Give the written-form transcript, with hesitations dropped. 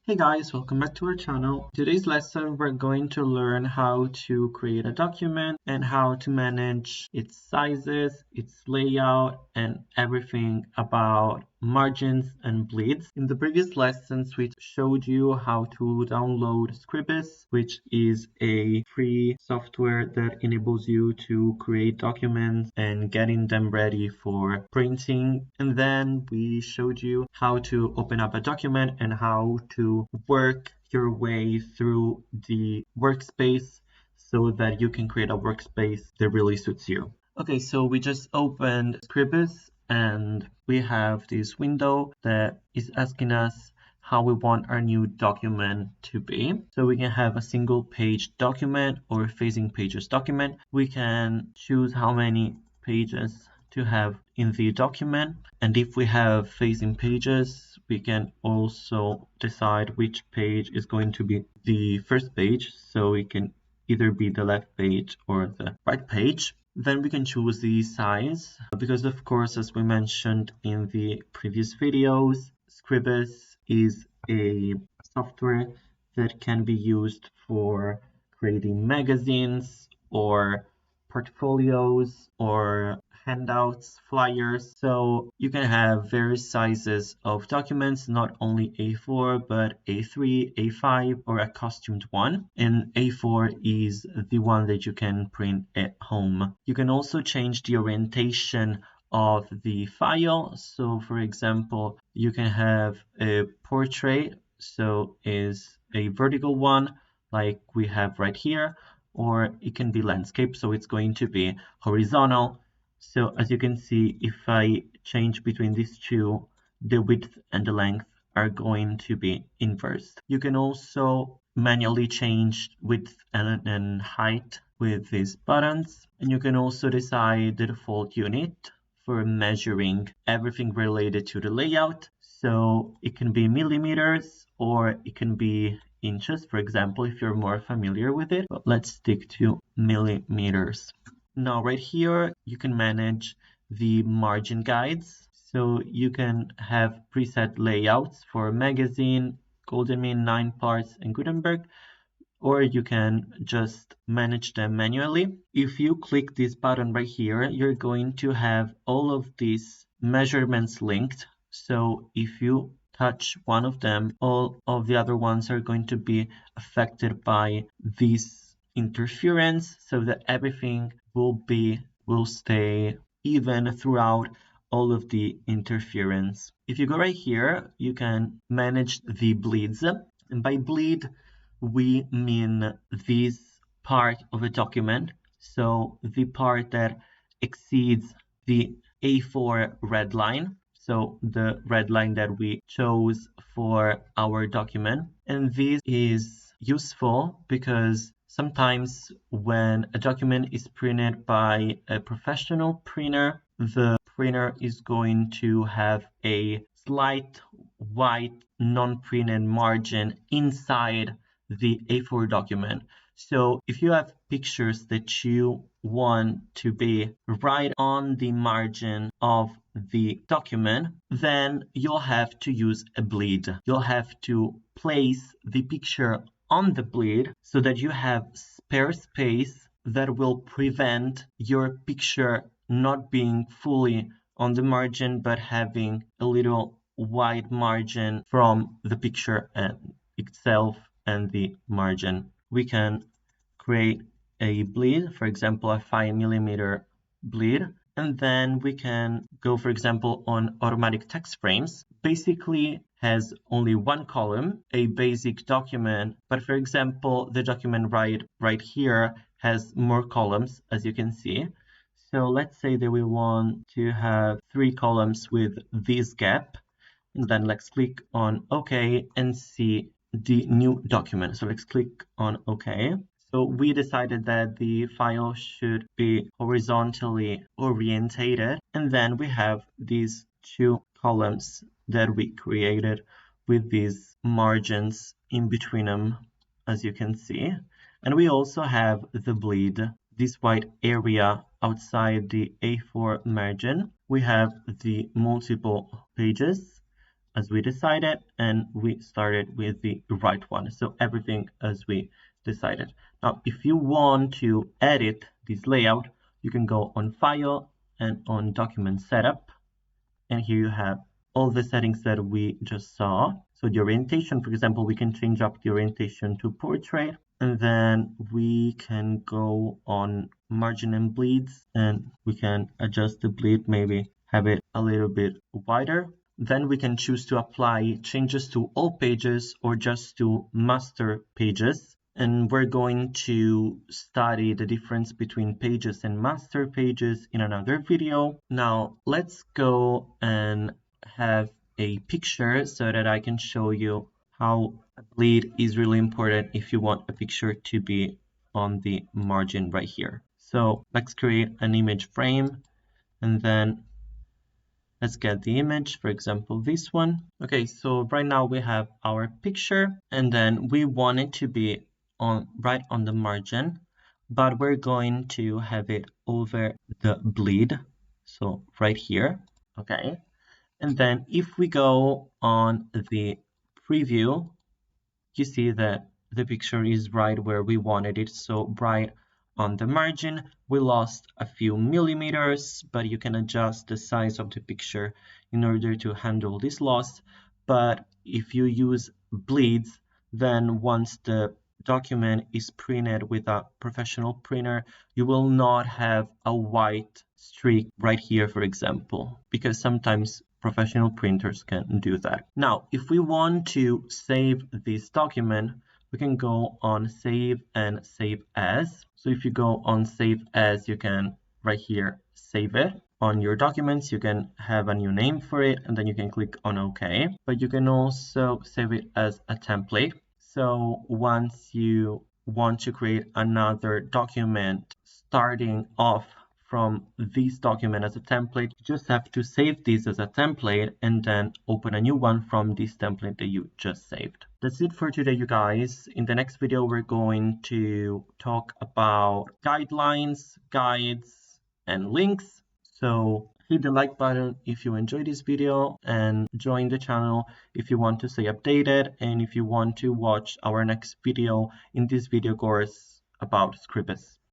Hey guys, welcome back to our channel. Today's lesson we're going to learn how to create a document and how to manage its sizes, its layout, and everything about margins and bleeds. In the previous lessons we showed you how to download Scribus, which is a free software that enables you to create documents and getting them ready for printing. And then we showed you how to open up a document and how to work your way through the workspace so that you can create a workspace that really suits you. Okay, so we just opened Scribus and we have this window that is asking us how we want our new document to be. So we can have a single page document or a facing pages document. We can choose how many pages to have in the document, and if we have facing pages we can also decide which page is going to be the first page, so it can either be the left page or the right page. Then we can choose the size, because of course, as we mentioned in the previous videos, Scribus is a software that can be used for creating magazines or portfolios or handouts, flyers. So you can have various sizes of documents, not only A4, but A3, A5, or a costumed one. And A4 is the one that you can print at home. You can also change the orientation of the file. So for example, you can have a portrait, so is a vertical one like we have right here, or it can be landscape, so it's going to be horizontal. So as you can see, if I change between these two, the width and the length are going to be inversed. You can also manually change width and height with these buttons, and you can also decide the default unit for measuring everything related to the layout. So it can be millimeters or it can be inches, for example, if you're more familiar with it. But let's stick to millimeters. Now right here, you can manage the margin guides. So you can have preset layouts for magazine, Golden Mean, 9 Parts, and Gutenberg, or you can just manage them manually. If you click this button right here, you're going to have all of these measurements linked. So if you touch one of them, all of the other ones are going to be affected by this interference, so that everything will stay even throughout all of the interference. If you go right here, you can manage the bleeds, and by bleed we mean this part of a document, so the part that exceeds the A4 red line, so the red line that we chose for our document. And this is useful because sometimes when a document is printed by a professional printer, the printer is going to have a slight white non-printed margin inside the A4 document. So if you have pictures that you want to be right on the margin of the document, then you'll have to use a bleed. You'll have to place the picture on the bleed so that you have spare space that will prevent your picture not being fully on the margin but having a little wide margin from the picture itself and the margin. We can create a bleed, for example a 5mm bleed, and then we can go, for example, on automatic text frames. Basically has only one column, a basic document, but for example the document right here has more columns, as you can see. So let's say that we want to have 3 columns with this gap, and then let's click on OK and see the new document. So let's click on OK. So we decided that the file should be horizontally orientated, and then we have these 2 columns that we created with these margins in between them, as you can see. And we also have the bleed, this white area outside the A4 margin. We have the multiple pages, as we decided, and we started with the right one. So everything as we decided. Now, if you want to edit this layout, you can go on File and on Document Setup. And here you have all the settings that we just saw. So the orientation, for example, we can change up the orientation to portrait. And then we can go on margin and bleeds, and we can adjust the bleed, maybe have it a little bit wider. Then we can choose to apply changes to all pages or just to master pages. And we're going to study the difference between pages and master pages in another video. Now let's go and have a picture so that I can show you how a bleed is really important if you want a picture to be on the margin right here. So let's create an image frame, and then let's get the image, for example, this one. Okay, so right now we have our picture, and then we want it to be right on the margin, but we're going to have it over the bleed, so right here. Okay, and then if we go on the preview, you see that the picture is right where we wanted it, so right on the margin. We lost a few millimeters, but you can adjust the size of the picture in order to handle this loss. But if you use bleeds, then once the document is printed with a professional printer, you will not have a white streak right here, for example, because sometimes professional printers can do that. Now, if we want to save this document, we can go on Save and Save As. So if you go on Save As, you can right here save it. On your documents, you can have a new name for it, and then you can click on OK. But you can also save it as a template. So once you want to create another document starting off from this document as a template, you just have to save this as a template and then open a new one from this template that you just saved. That's it for today, you guys. In the next video, we're going to talk about guidelines, guides, and links. So hit the like button if you enjoyed this video, and join the channel if you want to stay updated and if you want to watch our next video in this video course about Scribus.